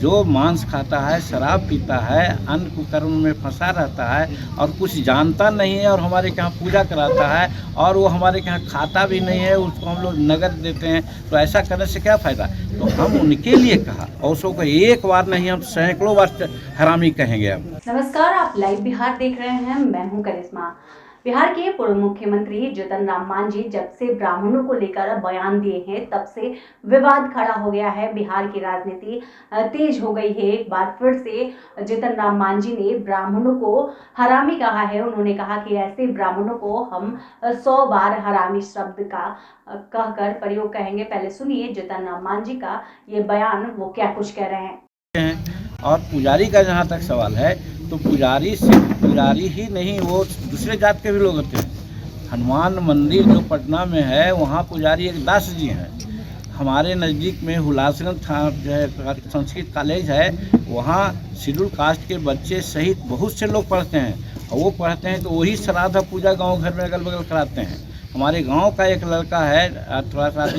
जो मांस खाता है, शराब पीता है, अन्न कुकर्म में फंसा रहता है और कुछ जानता नहीं है और हमारे यहाँ पूजा कराता है और वो हमारे यहाँ खाता भी नहीं है, उसको हम लोग नगद देते हैं, तो ऐसा करने से क्या फ़ायदा। तो हम उनके लिए कहा, औसों को एक बार नहीं, हम सैकड़ों बार हरामी कहेंगे। अब नमस्कार, आप लाइव बिहार देख रहे हैं। मैं हूं करिश्मा। बिहार के पूर्व मुख्यमंत्री जीतन राम मांझी जब से ब्राह्मणों को लेकर बयान दिए हैं, तब से विवाद खड़ा हो गया है। बिहार की राजनीति तेज हो गई है। एक बार फिर से जीतन राम मांझी ने ब्राह्मणों को हरामी कहा है। उन्होंने कहा कि ऐसे ब्राह्मणों को हम 100 बार हरामी शब्द का कहकर प्रयोग कहेंगे। पहले सुनिए जीतन राम मांझी का ये बयान, वो क्या कुछ कह रहे हैं। और पुजारी का जहाँ तक सवाल है, तो पुजारी सिर्फ पुजारी ही नहीं, वो दूसरे जात के भी लोग होते हैं। हनुमान मंदिर जो पटना में है, वहाँ पुजारी एक दास जी हैं। हमारे नज़दीक में हुलासगंज जो है संस्कृत कॉलेज है, वहाँ शेड्यूल कास्ट के बच्चे सहित बहुत से लोग पढ़ते हैं और वो पढ़ते हैं तो वही श्राद्ध पूजा गांव घर में अगल बगल कराते हैं। हमारे गांव का एक लड़का है, थोड़ा सा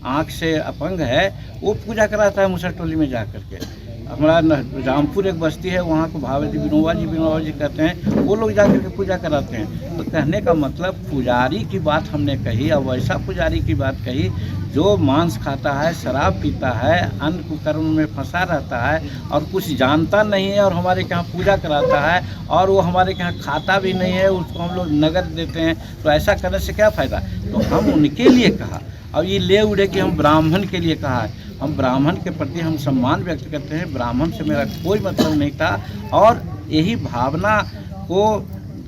आँख से अपंग है, वो पूजा कराता है मुसर टोली में जा करके। हमारा रामपुर एक बस्ती है, वहाँ को भावेजी विनोबा जी कहते हैं, वो लोग जाकर के पूजा कराते हैं। तो कहने का मतलब पुजारी की बात हमने कही, और वैसा पुजारी की बात कही जो मांस खाता है, शराब पीता है, अन्न कुकर्म में फंसा रहता है और कुछ जानता नहीं है और हमारे यहाँ पूजा कराता है और वो हमारे यहाँ खाता भी नहीं है, उसको हम लोग नगद देते हैं, तो ऐसा करने से क्या फ़ायदा। तो हम उनके लिए कहा, और ये ले उड़े कि हम ब्राह्मण के लिए कहा है। हम ब्राह्मण के प्रति हम सम्मान व्यक्त करते हैं, ब्राह्मण से मेरा कोई मतलब नहीं था, और यही भावना को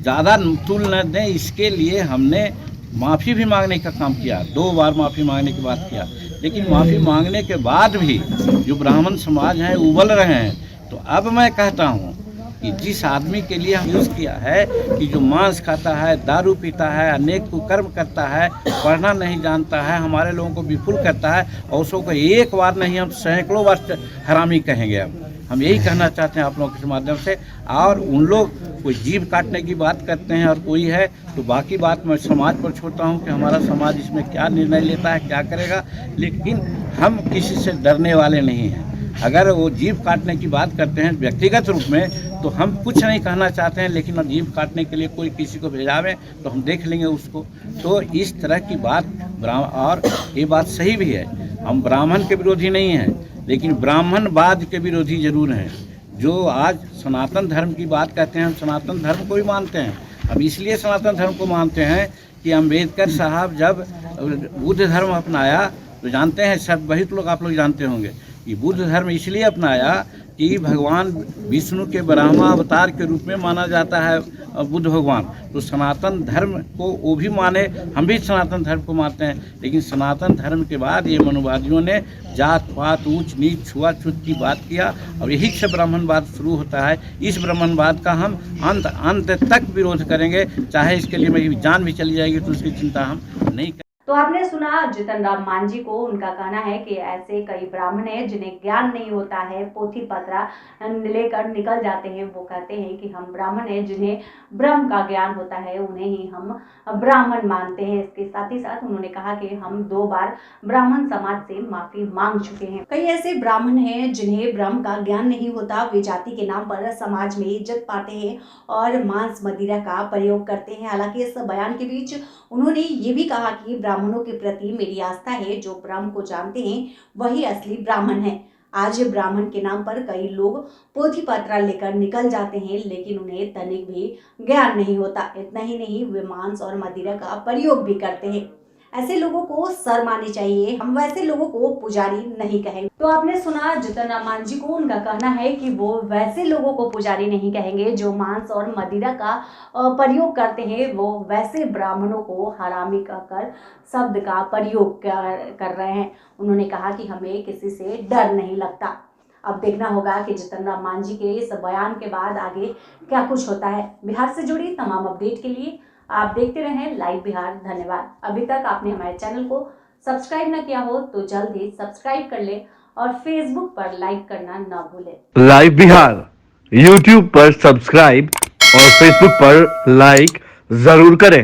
ज़्यादा तुल न दें, इसके लिए हमने माफ़ी भी मांगने का काम किया। 2 बार माफ़ी मांगने की बात किया, लेकिन माफ़ी मांगने के बाद भी जो ब्राह्मण समाज हैं उबल रहे हैं। तो अब मैं कहता हूँ कि जिस आदमी के लिए हम यूज़ किया है कि जो मांस खाता है, दारू पीता है, अनेक कुकर्म करता है, पढ़ना नहीं जानता है, हमारे लोगों को विफुल करता है, औसों को एक बार नहीं, हम सैकड़ों बार हरामी कहेंगे। अब हम यही कहना चाहते हैं आप लोगों के माध्यम से। और उन लोग कोई जीभ काटने की बात करते हैं और कोई है, तो बाकी बात मैं समाज पर छोड़ता हूँ कि हमारा समाज इसमें क्या निर्णय लेता है, क्या करेगा। लेकिन हम किसी से डरने वाले नहीं हैं। अगर वो जीभ काटने की बात करते हैं व्यक्तिगत रूप में, तो हम कुछ नहीं कहना चाहते हैं, लेकिन जीभ काटने के लिए कोई किसी को भेजावे तो हम देख लेंगे उसको। तो इस तरह की बात और ये बात सही भी है, हम ब्राह्मण के विरोधी नहीं हैं, लेकिन ब्राह्मणवाद के विरोधी जरूर हैं। जो आज सनातन धर्म की बात कहते हैं, हम सनातन धर्म को भी मानते हैं। हम इसलिए सनातन धर्म को मानते हैं कि अम्बेडकर साहब जब बुद्ध धर्म अपनाया, तो जानते हैं सब बहुत लोग, आप लोग जानते होंगे कि बुद्ध धर्म इसलिए अपनाया कि भगवान विष्णु के ब्रह्मा अवतार के रूप में माना जाता है बुद्ध भगवान। तो सनातन धर्म को वो भी माने, हम भी सनातन धर्म को मानते हैं। लेकिन सनातन धर्म के बाद ये मनुवादियों ने जात पात, ऊंच नीच, छुआछूत की बात किया, और यही से ब्राह्मणवाद शुरू होता है। इस ब्राह्मणवाद का हम अंत तक विरोध करेंगे, चाहे इसके लिए मेरी जान भी चली जाएगी तो उसकी चिंता हम नहीं करेंगे। तो आपने सुना जीतन राम मांझी को। उनका कहना है कि ऐसे कई ब्राह्मण हैं जिन्हें ज्ञान नहीं होता है, पोथी पत्रा लेकर निकल जाते हैं। वो कहते हैं कि हम ब्राह्मण हैं, जिन्हें ब्रह्म का ज्ञान होता है, उन्हें ही हम ब्राह्मण मानते हैं। इसके साथ ही साथ उन्होंने कहा कि हम 2 बार ब्राह्मण समाज से माफी मांग चुके हैं। कई ऐसे ब्राह्मण हैं जिन्हें ब्रह्म का ज्ञान नहीं होता, वे जाति के नाम पर समाज में इज्जत पाते हैं और मांस मदिरा का प्रयोग करते हैं। हालांकि इस बयान के बीच उन्होंने ये भी कहा कि ब्राह्मणों के प्रति मेरी आस्था है, जो ब्रह्म को जानते हैं वही असली ब्राह्मण है। आज ब्राह्मण के नाम पर कई लोग पोथी पत्रा लेकर निकल जाते हैं, लेकिन उन्हें तनिक भी ज्ञान नहीं होता। इतना ही नहीं, वे मांस और मदिरा का प्रयोग भी करते हैं। ऐसे लोगों को शर्म आनी चाहिए। हम वैसे लोगों को पुजारी नहीं कहेंगे। तो आपने सुना जीतन राम मांझी को। उनका कहना है कि वो वैसे लोगों को पुजारी नहीं कहेंगे जो मांस और मदिरा का प्रयोग करते हैं। वो वैसे ब्राह्मणों को हरामी कहकर शब्द का प्रयोग कर रहे हैं। उन्होंने कहा कि हमें किसी से डर नहीं लगता। अब देखना होगा कि जीतन राम मांझी के इस बयान के बाद आगे क्या कुछ होता है। बिहार से जुड़ी तमाम अपडेट के लिए आप देखते रहें लाइव बिहार। धन्यवाद। अभी तक आपने हमारे चैनल को सब्सक्राइब न किया हो तो जल्द ही सब्सक्राइब कर ले और फेसबुक पर लाइक करना न भूलें। लाइव बिहार यूट्यूब पर सब्सक्राइब और फेसबुक पर लाइक जरूर करें।